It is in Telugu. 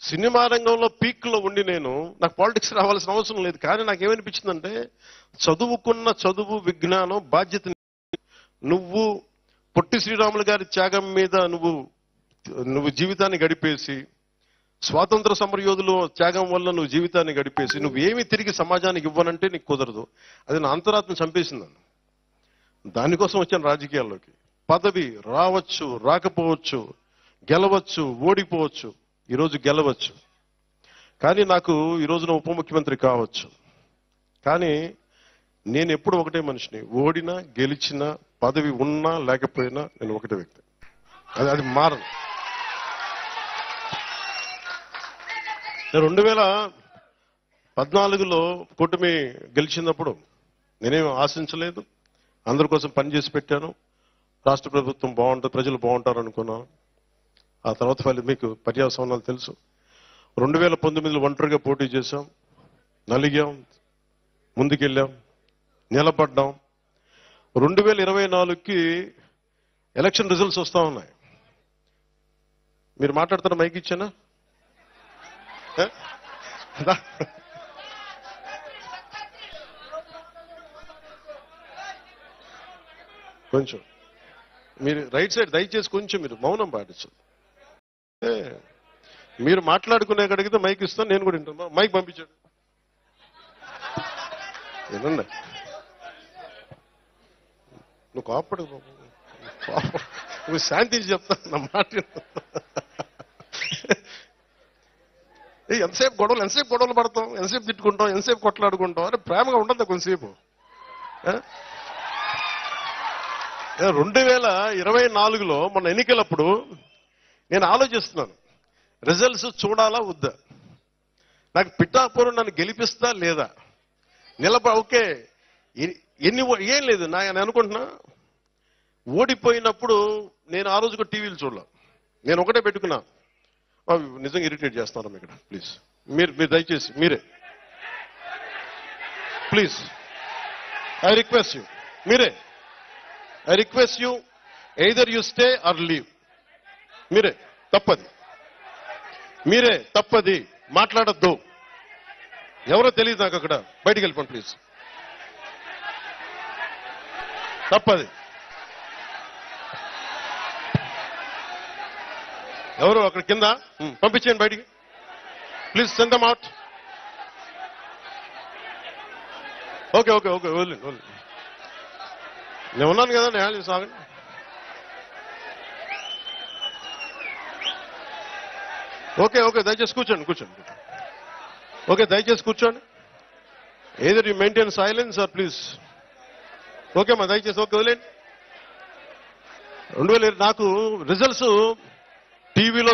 సినిమా రంగంలో పీక్ లో ఉండి నాకు పాలిటిక్స్ రావాల్సిన అవసరం లేదు. కానీ నాకేమనిపించిందంటే చదువుకున్న చదువు, విజ్ఞానం, బాధ్యత నువ్వు పొట్టి శ్రీరాములు గారి త్యాగం మీద నువ్వు జీవితాన్ని గడిపేసి, స్వాతంత్ర సమరయోధులు త్యాగం వల్ల నువ్వు జీవితాన్ని గడిపేసి నువ్వేమి తిరిగి సమాజానికి ఇవ్వనంటే నీకు కుదరదు. అది నా అంతరాత్మ చంపేసిందని. దానికోసం వచ్చాను రాజకీయాల్లోకి. పదవి రావచ్చు, రాకపోవచ్చు, గెలవచ్చు, ఓడిపోవచ్చు. ఈరోజు గెలవచ్చు, కానీ నాకు ఈ రోజున ఉప ముఖ్యమంత్రి కావచ్చు. కానీ నేను ఎప్పుడు ఒకటే మనిషిని. ఓడినా గెలిచినా, పదవి ఉన్నా లేకపోయినా నేను ఒకటే వ్యక్తి. అది మారదు. 2014లో కూటమి గెలిచినప్పుడు నేనేం ఆశించలేదు. అందరి కోసం పనిచేసి పెట్టాను. రాష్ట్ర ప్రభుత్వం బాగుంటుంది, ప్రజలు బాగుంటారు అనుకున్నాను. ఆ తర్వాత మీకు పర్యావసనాలు తెలుసు. 2019లో ఒంటరిగా పోటీ చేశాం, నలిగాం, ముందుకెళ్ళాం, నిలబడ్డాం. 2024కి ఎలక్షన్ రిజల్ట్స్ వస్తా ఉన్నాయి. మీరు మాట్లాడుతున్న మైక్ ఇచ్చానా? కొంచెం మీరు రైట్ సైడ్ దయచేసి కొంచెం మీరు మౌనం పాటించండి. మీరు మాట్లాడుకునే అడిగితే మైక్ ఇస్తాను, నేను కూడా వింటాను. మైక్ పంపించాడు ఏమన్నా? నువ్వు కాపాడు, నువ్వు శాంతించి చెప్తాను నా మాట. ఎంతసేపు గొడవలు పడతాం, ఎంతసేపు తిట్టుకుంటాం, ఎంతసేపు కొట్లాడుకుంటాం. అరే ప్రేమగా ఉండదు కొంతసేపు. 2024లో మన ఎన్నికలప్పుడు నేను ఆలోచిస్తున్నాను, రిజల్ట్స్ చూడాలా వద్దా, నాకు పిఠాపురం నన్ను గెలిపిస్తా లేదా, ఓకే ఏం లేదు నేను అనుకుంటున్నా. ఓడిపోయినప్పుడు నేను ఆ రోజు టీవీలు చూడలే. నేను ఒకటే పెట్టుకున్నా, నిజంగా ఇరిటేట్ చేస్తున్నారా ఇక్కడ, ప్లీజ్ మీరు దయచేసి మీరే, please I request you, I request you, either you stay are leave. మీరే తప్పది, మాట్లాడద్దు. ఎవరో తెలియదు నాకు, అక్కడ బయటికి వెళ్ళిపోండి ప్లీజ్. తప్పది. ఎవరు అక్కడ కింద పంపించేయండి బయటికి, please send them out. Okay వదిలేండి. నేను ఉన్నాను కదా, నేను సాగండి. ఓకే దయచేసి కూర్చోండి. ఓకే దయచేసి కూర్చోండి. Either you maintain silence or please. Okay మా దయచేసి ఓకే వదిలేండి. 2000 నాకు రిజల్ట్స్ టీవీలో